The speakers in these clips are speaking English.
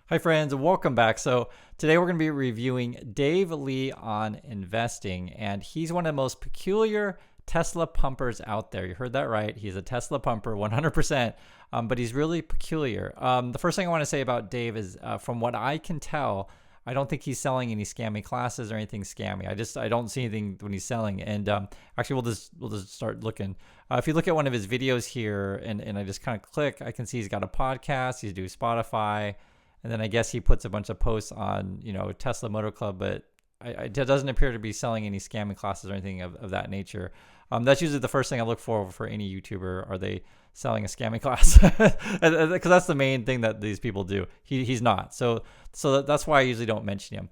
Hi, friends, and welcome back. So, today we're going to be reviewing Dave Lee on investing, and he's one of the most peculiar Tesla pumpers out there. You heard that right. He's a Tesla pumper, 100%, but he's really peculiar. The first thing I want to say about Dave is, from what I can tell, I don't think he's selling any scammy classes or anything scammy. I don't see anything when he's selling. And actually, we'll just start looking. If you look at one of his videos here, and I just kind of click, I can see he's got a podcast. He's doing Spotify. And then I guess he puts a bunch of posts on, Tesla Motor Club, but it doesn't appear to be selling any scamming classes or anything of that nature. That's usually the first thing I look for any YouTuber. Are they selling a scamming class? Because that's the main thing that these people do. He's not. So that's why I usually don't mention him.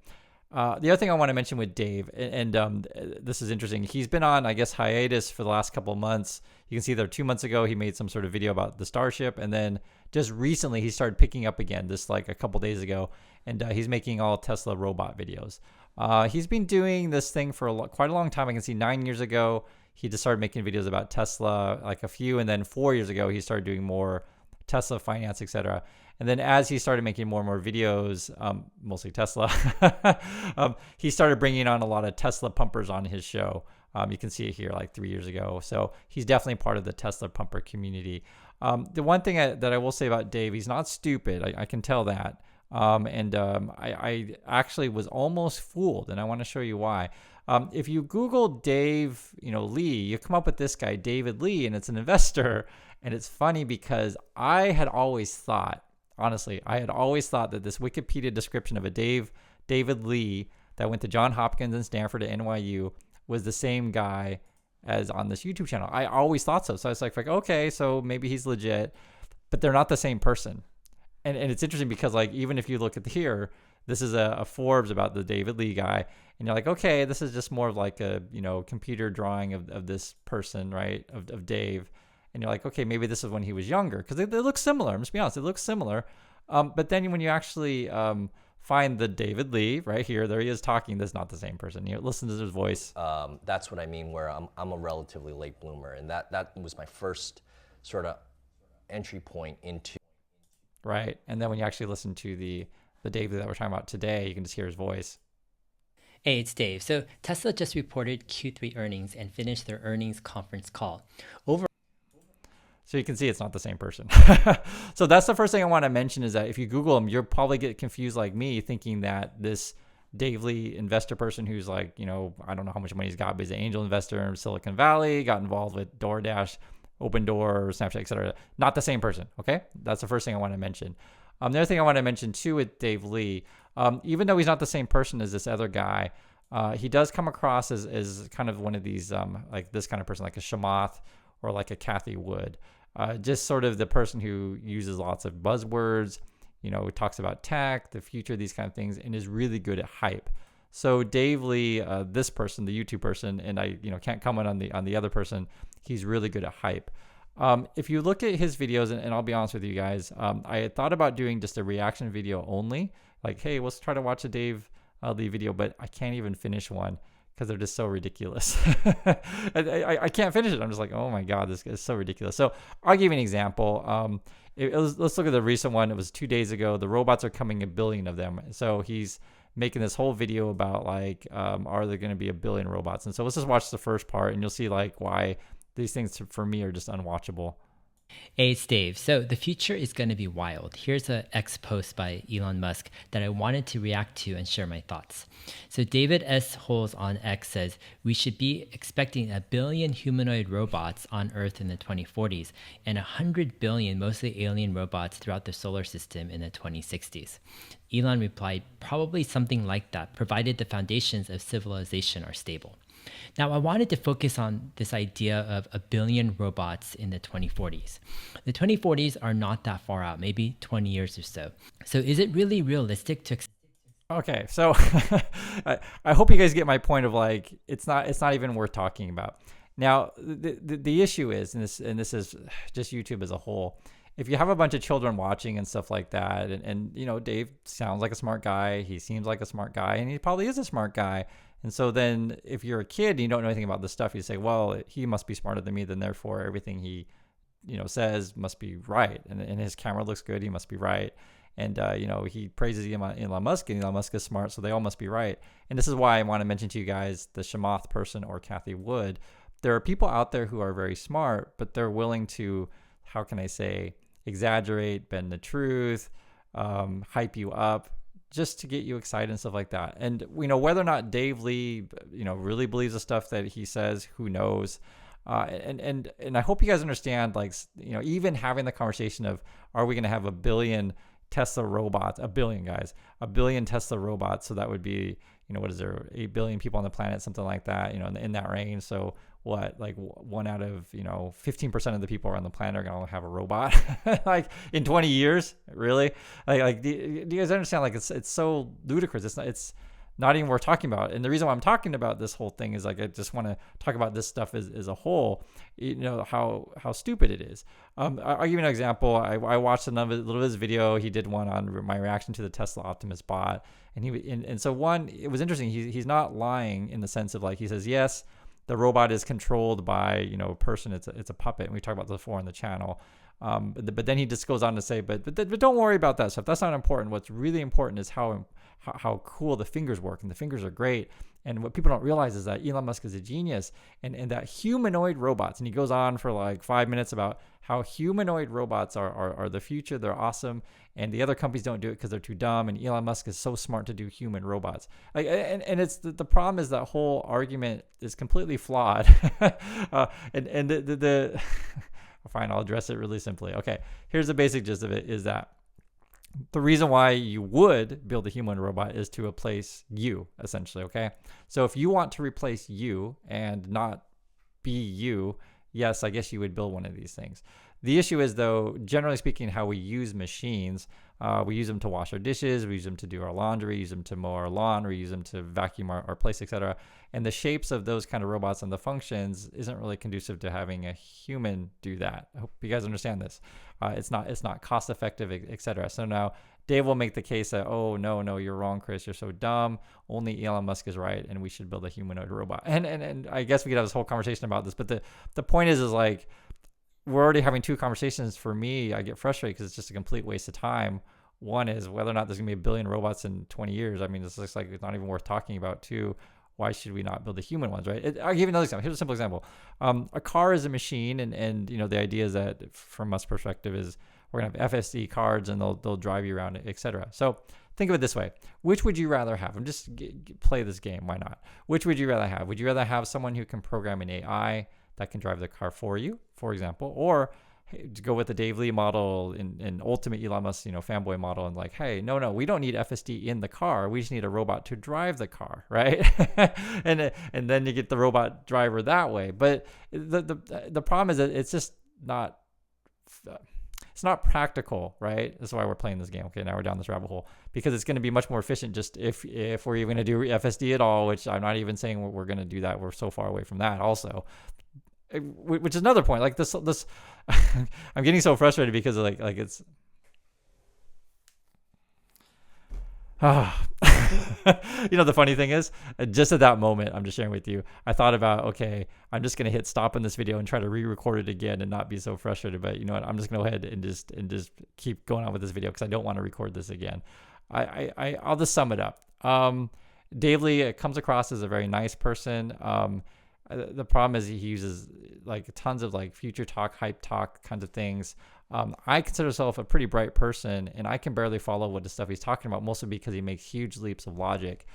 The other thing I want to mention with Dave, and this is interesting. He's been on, I guess, hiatus for the last couple of months. You can see there 2 months ago, he made some sort of video about the Starship. And then just recently, he started picking up again, just like a couple days ago. And he's making all Tesla robot videos. He's been doing this thing for quite a long time. I can see 9 years ago, he just started making videos about Tesla, like a few. And then 4 years ago, he started doing more Tesla finance, etc. And then as he started making more and more videos, mostly Tesla, he started bringing on a lot of Tesla pumpers on his show. You can see it here like 3 years ago. So he's definitely part of the Tesla pumper community. The one thing that I will say about Dave, he's not stupid. I can tell that. I actually was almost fooled, and I want to show you why. If you Google Dave, Lee, you come up with this guy, David Lee, and it's an investor. And it's funny because I had always thought, honestly, that this Wikipedia description of a David Lee that went to Johns Hopkins and Stanford at NYU was the same guy as on this YouTube channel. I always thought so. So I was like, okay, so maybe he's legit, but they're not the same person. And it's interesting because like, even if you look at here, this is a Forbes about the David Lee guy. And you're like, okay, this is just more of like a, computer drawing of this person, right? Of Dave. And you're like, okay, maybe this is when he was younger. Because they look similar. I'm just being honest, they look similar. But then when you actually find the David Lee right here, there he is talking. That's not the same person. Listen to his voice. That's what I mean, where I'm a relatively late bloomer. And that was my first sort of entry point into. Right. And then when you actually listen to the David that we're talking about today, you can just hear his voice. Hey, it's Dave. So Tesla just reported Q3 earnings and finished their earnings conference call. So you can see it's not the same person. So that's the first thing I want to mention is that if you Google him, you'll probably get confused like me thinking that this Dave Lee investor person who's like, I don't know how much money he's got, but he's an angel investor in Silicon Valley, got involved with DoorDash, Open Door, Snapchat, etc. Not the same person, okay? That's the first thing I want to mention. The other thing I want to mention too with Dave Lee, even though he's not the same person as this other guy, he does come across as kind of one of these, like this kind of person, like a Chamath or like a Kathy Wood. Just sort of the person who uses lots of buzzwords, talks about tech, the future, these kind of things, and is really good at hype. So Dave Lee, this person, the YouTube person, and I, can't comment on the other person. He's really good at hype. If you look at his videos, and I'll be honest with you guys, I had thought about doing just a reaction video only, like, hey, let's try to watch a Dave Lee video, but I can't even finish one because they're just so ridiculous. I can't finish it. I'm just like, oh my God, this is so ridiculous. So I'll give you an example. Let's look at the recent one. It was 2 days ago. The robots are coming, 1 billion of them. So he's making this whole video about like, are there going to be 1 billion robots? And so let's just watch the first part and you'll see like why these things for me are just unwatchable. Hey, it's Dave. So the future is going to be wild. Here's an X post by Elon Musk that I wanted to react to and share my thoughts. So David S. Holes on X says, we should be expecting 1 billion humanoid robots on Earth in the 2040s and 100 billion mostly alien robots throughout the solar system in the 2060s. Elon replied, probably something like that, provided the foundations of civilization are stable. Now, I wanted to focus on this idea of 1 billion robots in the 2040s. The 2040s are not that far out, maybe 20 years or so. So is it really realistic to... Okay, so I hope you guys get my point of like, it's not even worth talking about. Now, the issue is, and this is just YouTube as a whole, if you have a bunch of children watching and stuff like that, and Dave sounds like a smart guy, he seems like a smart guy, and he probably is a smart guy. And so then if you're a kid and you don't know anything about this stuff, you say, well, he must be smarter than me, then therefore everything he says must be right. And his camera looks good, he must be right. And he praises Elon Musk, and Elon Musk is smart, so they all must be right. And this is why I want to mention to you guys the Chamath person or Kathy Wood. There are people out there who are very smart, but they're willing to, how can I say, exaggerate, bend the truth, hype you up, just to get you excited and stuff like that. And whether or not Dave Lee really believes the stuff that he says, who knows. And I hope you guys understand, like, even having the conversation of, are we going to have a billion Tesla robots, a billion Tesla robots? So that would be, what is there, 8 billion people on the planet, something like that, in that range. So what, like 1 out of 15% of the people on the planet are going to have a robot like in 20 years, really? Like do you guys understand? Like it's so ludicrous. It's not even worth talking about. And the reason why I'm talking about this whole thing is, like, I just want to talk about this stuff as a whole, how stupid it is. I'll give you an example. I watched a little of his video. He did one on my reaction to the Tesla Optimus bot. And so one, it was interesting. He's not lying in the sense of, like, he says, yes, the robot is controlled by, a person. It's a puppet. And we talked about this before on the channel. But then he just goes on to say, but don't worry about that stuff. That's not important. What's really important is how cool the fingers work, and the fingers are great. And what people don't realize is that Elon Musk is a genius, and that humanoid robots, and he goes on for like 5 minutes about how humanoid robots are the future. They're awesome, and the other companies don't do it because they're too dumb, and Elon Musk is so smart to do human robots. Like, and it's the problem is that whole argument is completely flawed. And the fine, I'll address it really simply. Okay, here's the basic gist of it, is that the reason why you would build a human robot is to replace you, essentially, okay? So if you want to replace you and not be you, yes, I guess you would build one of these things. The issue is, though, generally speaking, how we use machines. We use them to wash our dishes, we use them to do our laundry, use them to mow our lawn, we use them to vacuum our place, etc. And the shapes of those kind of robots and the functions isn't really conducive to having a human do that. I hope you guys understand this. It's not cost effective, etc. So now Dave will make the case that, oh, no, you're wrong, Chris. You're so dumb. Only Elon Musk is right, and we should build a humanoid robot. And I guess we could have this whole conversation about this, but the point is like, we're already having two conversations. For me, I get frustrated because it's just a complete waste of time. One is whether or not there's gonna be a billion robots in 20 years. I mean, this looks like it's not even worth talking about. Two, why should we not build the human ones, right? I'll give you another example. Here's a simple example. A car is a machine, and the idea is that from Musk's perspective is we're gonna have FSD cards and they'll drive you around, etc. So think of it this way. Which would you rather have? I'm just play this game. Why not? Which would you rather have? Would you rather have someone who can program an AI that can drive the car for you, for example, or to go with the Dave Lee model in ultimate Elon Musk, fanboy model, and like, hey, no, we don't need FSD in the car. We just need a robot to drive the car, right? and then you get the robot driver that way. But the problem is that it's just not. It's not practical, right? That's why we're playing this game. Okay, now we're down this rabbit hole, because it's going to be much more efficient just if we're even going to do FSD at all, which I'm not even saying we're going to do that. We're so far away from that also. Which is another point. Like this I'm getting so frustrated because like it's the funny thing is, just at that moment, I'm just sharing with you, I thought about, okay, I'm just gonna hit stop in this video and try to re-record it again and not be so frustrated. But you know what, I'm just gonna go ahead and just keep going on with this video because I don't want to record this again. I'll just sum it up. Dave Lee comes across as a very nice person. The problem is he uses like tons of like future talk, hype talk kinds of things. I consider myself a pretty bright person, and I can barely follow what the stuff he's talking about, mostly because he makes huge leaps of logic.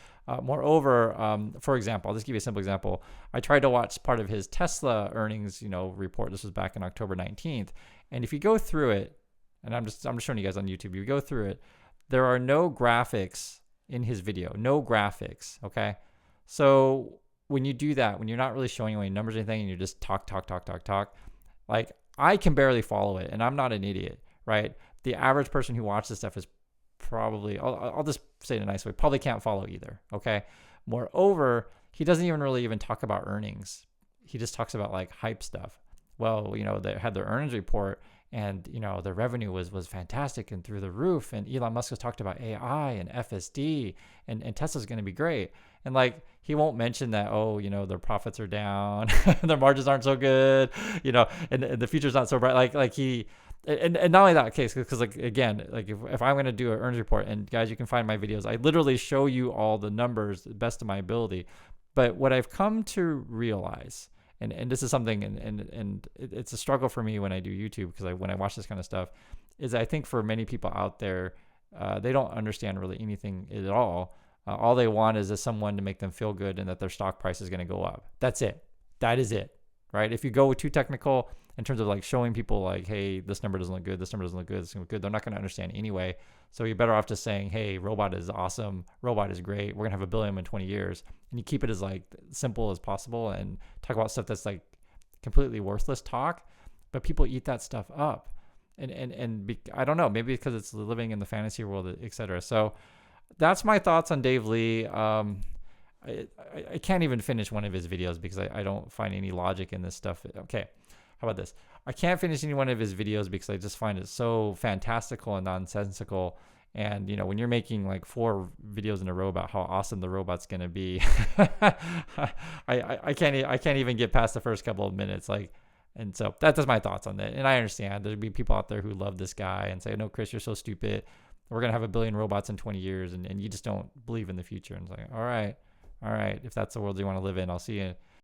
Moreover, for example, I'll just give you a simple example. I tried to watch part of his Tesla earnings, report. This was back on October 19th. And if you go through it, and I'm just showing you guys on YouTube, you go through it, there are no graphics in his video, no graphics. Okay. So when you do that, when you're not really showing any numbers or anything, and you just talk, like I can barely follow it, and I'm not an idiot, right? The average person who watches this stuff is probably, I'll just say it in a nice way, probably can't follow either, okay? Moreover, he doesn't even really talk about earnings. He just talks about like hype stuff. Well, they had their earnings report, and their revenue was fantastic and through the roof, and Elon Musk has talked about AI and FSD, and Tesla's going to be great. And like, he won't mention that, their profits are down, their margins aren't so good, and the future's not so bright. Like he and not only that case, because like again, like if I'm going to do an earnings report, and guys, you can find my videos, I literally show you all the numbers the best of my ability. But what I've come to realize, and this is something, and it's a struggle for me when I do YouTube, because when I watch this kind of stuff, is I think for many people out there, they don't understand really anything at all. All they want is someone to make them feel good and that their stock price is going to go up. That's it. That is it, right? If you go too technical in terms of like showing people like, hey, this number doesn't look good, this number doesn't look good, this doesn't look good, they're not going to understand anyway. So you're better off just saying, hey, robot is awesome, robot is great, we're going to have 1 billion in 20 years. And you keep it as like simple as possible and talk about stuff that's like completely worthless talk, but people eat that stuff up. I don't know, maybe because it's living in the fantasy world, etc. So that's my thoughts on Dave Lee. I can't even finish one of his videos because I don't find any logic in this stuff. Okay, how about this? I can't finish any one of his videos because I just find it so fantastical and nonsensical. And you know, when you're making like 4 videos in a row about how awesome the robot's gonna be, I can't even get past the first couple of minutes. Like, and so that's my thoughts on that. And I understand there'd be people out there who love this guy and say, no, Chris, you're so stupid. We're going to have 1 billion robots in 20 years. And you just don't believe in the future. And it's like, all right, if that's the world you want to live in, I'll see you